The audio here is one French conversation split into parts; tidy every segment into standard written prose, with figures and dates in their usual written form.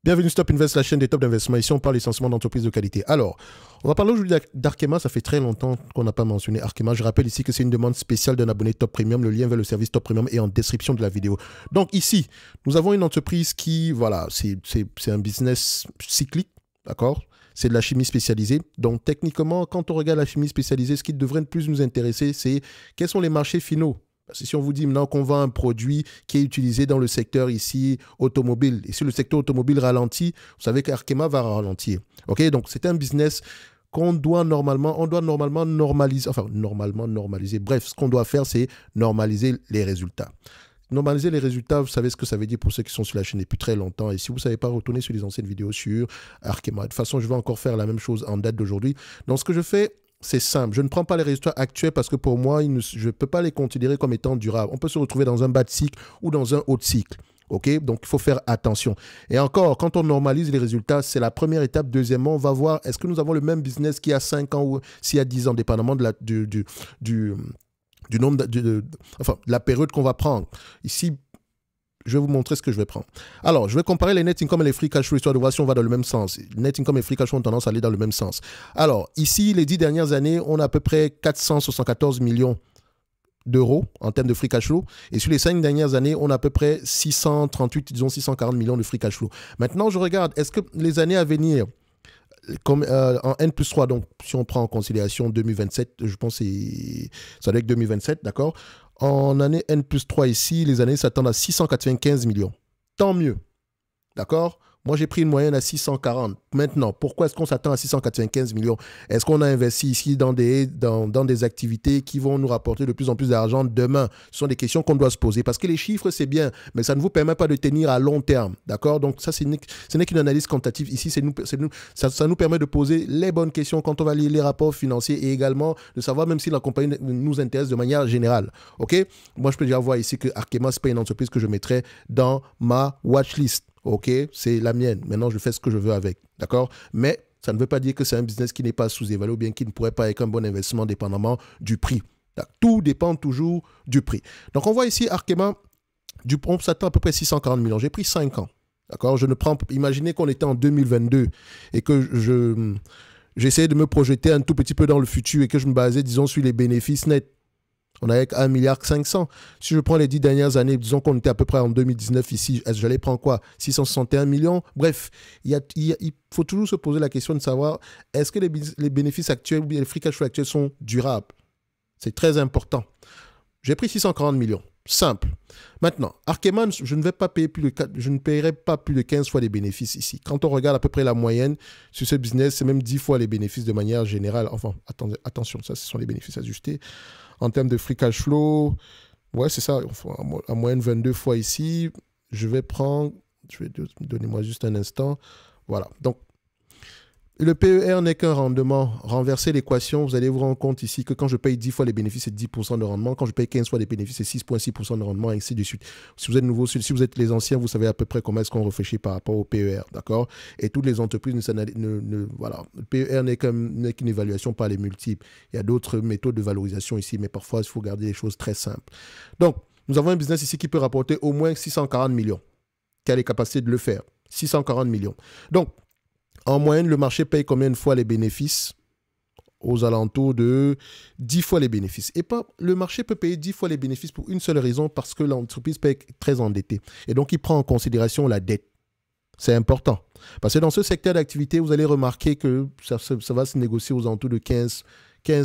Bienvenue Stop Invest, la chaîne des top d'investissement. Ici, on parle essentiellement d'entreprises de qualité. Alors, on va parler aujourd'hui d'Arkema. Ça fait très longtemps qu'on n'a pas mentionné Arkema. Je rappelle ici que c'est une demande spéciale d'un abonné Top Premium. Le lien vers le service Top Premium est en description de la vidéo. Donc ici, nous avons une entreprise qui, voilà, c'est un business cyclique, d'accord? C'est de la chimie spécialisée. Donc techniquement, quand on regarde la chimie spécialisée, ce qui devrait plus nous intéresser, c'est quels sont les marchés finaux. Si on vous dit maintenant qu'on vend un produit qui est utilisé dans le secteur ici automobile, et si le secteur automobile ralentit, vous savez qu'Arkema va ralentir. Ok, donc c'est un business qu'on doit normalement, normaliser, Bref, ce qu'on doit faire, c'est normaliser les résultats. Normaliser les résultats, vous savez ce que ça veut dire pour ceux qui sont sur la chaîne depuis très longtemps. Et si vous ne savez pas, retournez sur les anciennes vidéos sur Arkema. De toute façon, je vais encore faire la même chose en date d'aujourd'hui. Donc, ce que je fais, c'est simple. Je ne prends pas les résultats actuels parce que pour moi, je ne peux pas les considérer comme étant durables. On peut se retrouver dans un bas de cycle ou dans un haut de cycle. OK? Donc, il faut faire attention. Et encore, quand on normalise les résultats, c'est la première étape. Deuxièmement, on va voir est-ce que nous avons le même business qu'il y a 5 ans ou s'il y a 10 ans, dépendamment de du nombre de la période qu'on va prendre. Ici, je vais vous montrer ce que je vais prendre. Alors, je vais comparer les net income et les free cash flow, histoire de voir si on va dans le même sens. Net income et free cash flow ont tendance à aller dans le même sens. Alors, ici, les 10 dernières années, on a à peu près 474 millions d'euros en termes de free cash flow. Et sur les 5 dernières années, on a à peu près 638, disons 640 millions de free cash flow. Maintenant, je regarde, est-ce que les années à venir, comme en N plus 3, donc si on prend en considération 2027, je pense que ça doit être 2027, d'accord? En année N plus 3 ici, les années s'attendent à 695 millions. Tant mieux, d'accord? Moi, j'ai pris une moyenne à 640. Maintenant, pourquoi est-ce qu'on s'attend à 695 millions? Est-ce qu'on a investi ici dans des activités qui vont nous rapporter de plus en plus d'argent demain? Ce sont des questions qu'on doit se poser. Parce que les chiffres, c'est bien, mais ça ne vous permet pas de tenir à long terme. D'accord? Donc, ça, ce n'est qu'une analyse quantitative. Ici, ça nous permet de poser les bonnes questions quand on va lire les rapports financiers et également de savoir même si la compagnie nous intéresse de manière générale. OK? Moi, je peux déjà voir ici que Arkema, ce n'est pas une entreprise que je mettrais dans ma watchlist. OK, c'est la mienne. Maintenant, je fais ce que je veux avec. D'accord? Mais ça ne veut pas dire que c'est un business qui n'est pas sous-évalué ou bien qui ne pourrait pas être un bon investissement dépendamment du prix. Tout dépend toujours du prix. Donc, on voit ici Arkema, on s'attend à peu près 640 millions. J'ai pris 5 ans. D'accord? Imaginez qu'on était en 2022 et que j'essayais de me projeter un tout petit peu dans le futur et que je me basais, disons, sur les bénéfices nets. On avait 1,5 milliard. Si je prends les 10 dernières années, disons qu'on était à peu près en 2019 ici, est-ce que j'allais prendre quoi? 661 millions? Bref, il faut toujours se poser la question de savoir est-ce que les bénéfices actuels ou les free cash flow actuels sont durables? C'est très important. J'ai pris 640 millions. Simple. Maintenant, Arkema, je ne paierai pas plus de 15 fois les bénéfices ici. Quand on regarde à peu près la moyenne sur ce business, c'est même 10 fois les bénéfices de manière générale. Enfin, attendez, attention, ça, ce sont les bénéfices ajustés. En termes de free cash flow, ouais, c'est ça, en moyenne 22 fois ici. Donnez-moi juste un instant. Voilà, donc le PER n'est qu'un rendement. Renverser l'équation, vous allez vous rendre compte ici que quand je paye 10 fois les bénéfices, c'est 10% de rendement. Quand je paye 15 fois les bénéfices, c'est 6,6% de rendement, et ainsi de suite. Si vous êtes nouveau, si vous êtes les anciens, vous savez à peu près comment est-ce qu'on réfléchit par rapport au PER, d'accord? Et toutes les entreprises, voilà. Le PER n'est qu'une évaluation par les multiples. Il y a d'autres méthodes de valorisation ici, mais parfois, il faut garder les choses très simples. Donc, nous avons un business ici qui peut rapporter au moins 640 millions, qui a les capacités de le faire. 640 millions. Donc, en moyenne, le marché paye combien de fois les bénéfices? Aux alentours de 10 fois les bénéfices. Et pas, le marché peut payer 10 fois les bénéfices pour une seule raison, parce que l'entreprise peut être très endettée. Et donc, il prend en considération la dette. C'est important. Parce que dans ce secteur d'activité, vous allez remarquer que ça va se négocier aux alentours de 15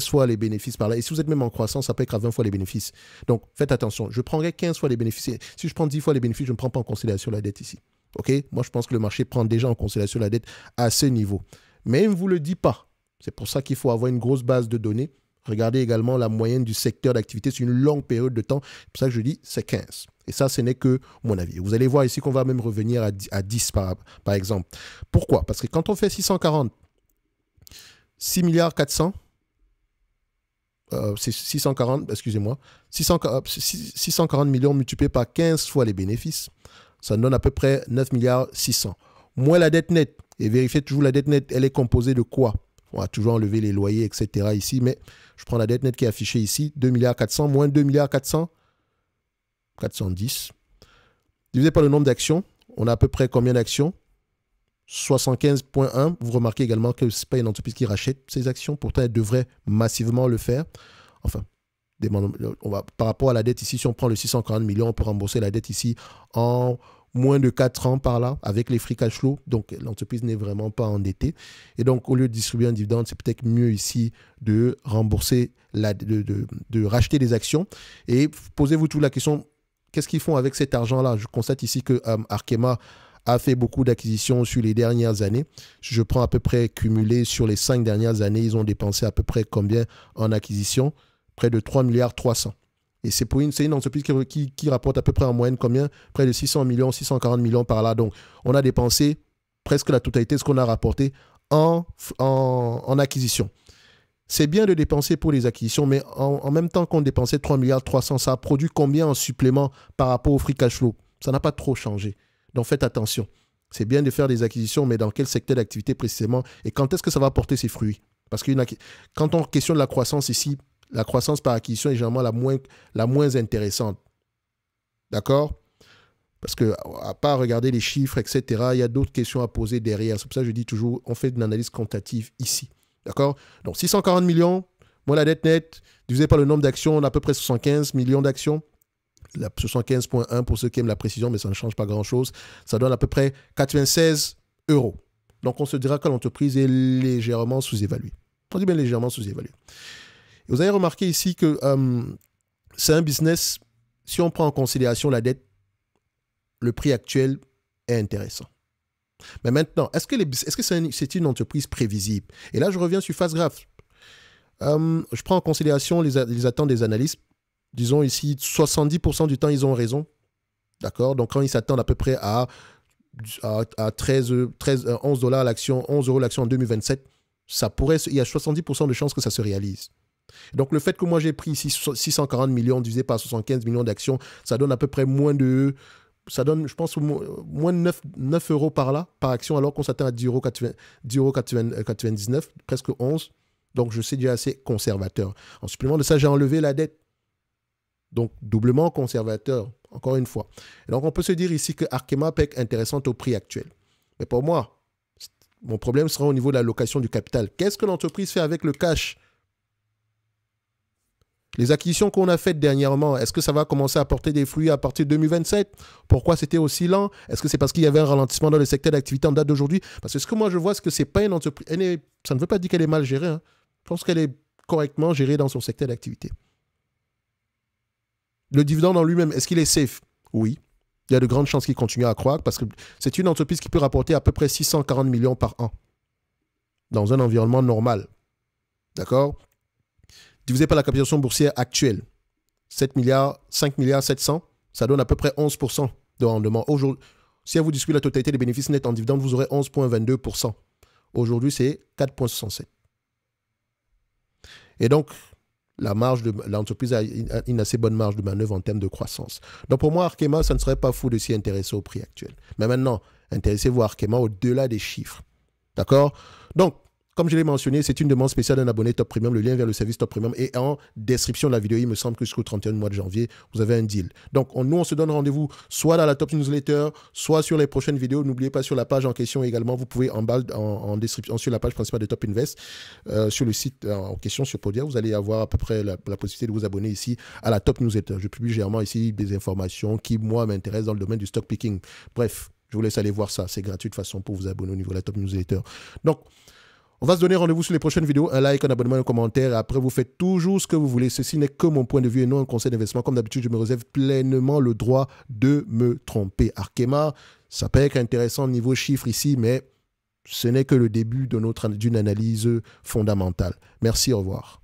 fois les bénéfices par là. Et si vous êtes même en croissance, ça peut être à 20 fois les bénéfices. Donc, faites attention. Je prendrai 15 fois les bénéfices. Si je prends 10 fois les bénéfices, je ne prends pas en considération la dette ici. OK? Moi, je pense que le marché prend déjà en considération la dette à ce niveau. Mais il ne vous le dit pas. C'est pour ça qu'il faut avoir une grosse base de données. Regardez également la moyenne du secteur d'activité sur une longue période de temps. C'est pour ça que je dis c'est 15. Et ça, ce n'est que mon avis. Vous allez voir ici qu'on va même revenir à 10 par exemple. Pourquoi? Parce que quand on fait 640, 6 milliards 400, c'est 640, excusez-moi, 640 millions multipliés par 15 fois les bénéfices, ça donne à peu près 9 milliards 600. Moins la dette nette, et vérifiez toujours la dette nette, elle est composée de quoi? On va toujours enlever les loyers, etc. ici, mais je prends la dette nette qui est affichée ici, 2 milliards 400 moins 2 milliards 400, 410. Divisé par le nombre d'actions, on a à peu près combien d'actions? 75,1. Vous remarquez également que ce n'est pas une entreprise qui rachète ses actions. Pourtant, elle devrait massivement le faire. Enfin, par rapport à la dette ici, si on prend le 640 millions, on peut rembourser la dette ici en moins de 4 ans par là, avec les free cash flow. Donc, l'entreprise n'est vraiment pas endettée. Et donc, au lieu de distribuer un dividende, c'est peut-être mieux ici de rembourser, de racheter des actions. Et posez-vous toute la question, qu'est-ce qu'ils font avec cet argent-là? Je constate ici que Arkema a fait beaucoup d'acquisitions sur les dernières années. Je prends à peu près cumulé sur les 5 dernières années, ils ont dépensé à peu près combien en acquisition? Près de 3 milliards 300. Et c'est une entreprise qui rapporte à peu près en moyenne combien? Près de 600 millions, 640 millions par là. Donc, on a dépensé presque la totalité de ce qu'on a rapporté en acquisition. C'est bien de dépenser pour les acquisitions, mais en même temps qu'on dépensait 3 milliards 300, ça a produit combien en supplément par rapport au free cash flow? Ça n'a pas trop changé. Donc, faites attention. C'est bien de faire des acquisitions, mais dans quel secteur d'activité précisément? Et quand est-ce que ça va porter ses fruits? Parce que quand on questionne la croissance ici, la croissance par acquisition est généralement la moins intéressante. D'accord? Parce que, à part regarder les chiffres, etc., il y a d'autres questions à poser derrière. C'est pour ça que je dis toujours, on fait une analyse quantitative ici. D'accord? Donc, 640 millions, moins la dette nette, divisé par le nombre d'actions, on a à peu près 75 millions d'actions. 75,1 pour ceux qui aiment la précision, mais ça ne change pas grand-chose. Ça donne à peu près 96 euros. Donc, on se dira que l'entreprise est légèrement sous-évaluée. On dit bien légèrement sous-évaluée. Et vous avez remarqué ici que c'est un business, si on prend en considération la dette, le prix actuel est intéressant. Mais maintenant, est-ce que c'est une entreprise prévisible? Et là, je reviens sur Fastgraph. Je prends en considération les attentes des analystes. Disons ici, 70% du temps, ils ont raison. D'accord? Donc, quand ils s'attendent à peu près à 11 dollars l'action, 11 euros l'action en 2027, il y a 70% de chances que ça se réalise. Donc, le fait que moi, j'ai pris ici 640 millions divisé par 75 millions d'actions, ça donne à peu près moins de... Ça donne, je pense, moins de 9 euros par là, par action, alors qu'on s'attend à 10,99 €, presque 11. Donc, je sais déjà assez conservateur. En supplément de ça, j'ai enlevé la dette. Donc, doublement conservateur, encore une fois. Et donc, on peut se dire ici que Arkema peut être intéressante au prix actuel. Mais pour moi, mon problème sera au niveau de l'allocation du capital. Qu'est-ce que l'entreprise fait avec le cash? Les acquisitions qu'on a faites dernièrement, est-ce que ça va commencer à porter des fruits à partir de 2027? Pourquoi c'était aussi lent? Est-ce que c'est parce qu'il y avait un ralentissement dans le secteur d'activité en date d'aujourd'hui? Parce que ce que moi je vois, c'est que ce n'est pas une entreprise... Ça ne veut pas dire qu'elle est mal gérée. Hein. Je pense qu'elle est correctement gérée dans son secteur d'activité. Le dividende en lui-même, est-ce qu'il est safe? Oui. Il y a de grandes chances qu'il continue à croître parce que c'est une entreprise qui peut rapporter à peu près 640 millions par an dans un environnement normal. D'accord? Divisé par la capitalisation boursière actuelle, 7 milliards, 5 milliards 700, ça donne à peu près 11% de rendement. Aujourd'hui, si elle vous distribue la totalité des bénéfices nets en dividende, vous aurez 11,22%. Aujourd'hui, c'est 4,67. Et donc, l'entreprise a une assez bonne marge de manœuvre en termes de croissance. Donc, pour moi, Arkema, ça ne serait pas fou de s'y intéresser au prix actuel. Mais maintenant, intéressez-vous à Arkema au-delà des chiffres. D'accord? Donc, comme je l'ai mentionné, c'est une demande spéciale d'un abonné Top Premium. Le lien vers le service Top Premium est en description de la vidéo. Il me semble que jusqu'au 31 mois de janvier, vous avez un deal. Donc, nous, on se donne rendez-vous soit dans la Top Newsletter, soit sur les prochaines vidéos. N'oubliez pas sur la page en question également, vous pouvez en description, sur la page principale de Top Invest, sur le site en question sur Podia, vous allez avoir à peu près la possibilité de vous abonner ici à la Top Newsletter. Je publie généralement ici des informations qui, moi, m'intéressent dans le domaine du stock picking. Bref, je vous laisse aller voir ça. C'est gratuit de toute façon pour vous abonner au niveau de la Top Newsletter. Donc, on va se donner rendez-vous sur les prochaines vidéos. Un like, un abonnement, un commentaire. Et après, vous faites toujours ce que vous voulez. Ceci n'est que mon point de vue et non un conseil d'investissement. Comme d'habitude, je me réserve pleinement le droit de me tromper. Arkema, ça peut être intéressant au niveau chiffres ici, mais ce n'est que le début d'une analyse fondamentale. Merci, au revoir.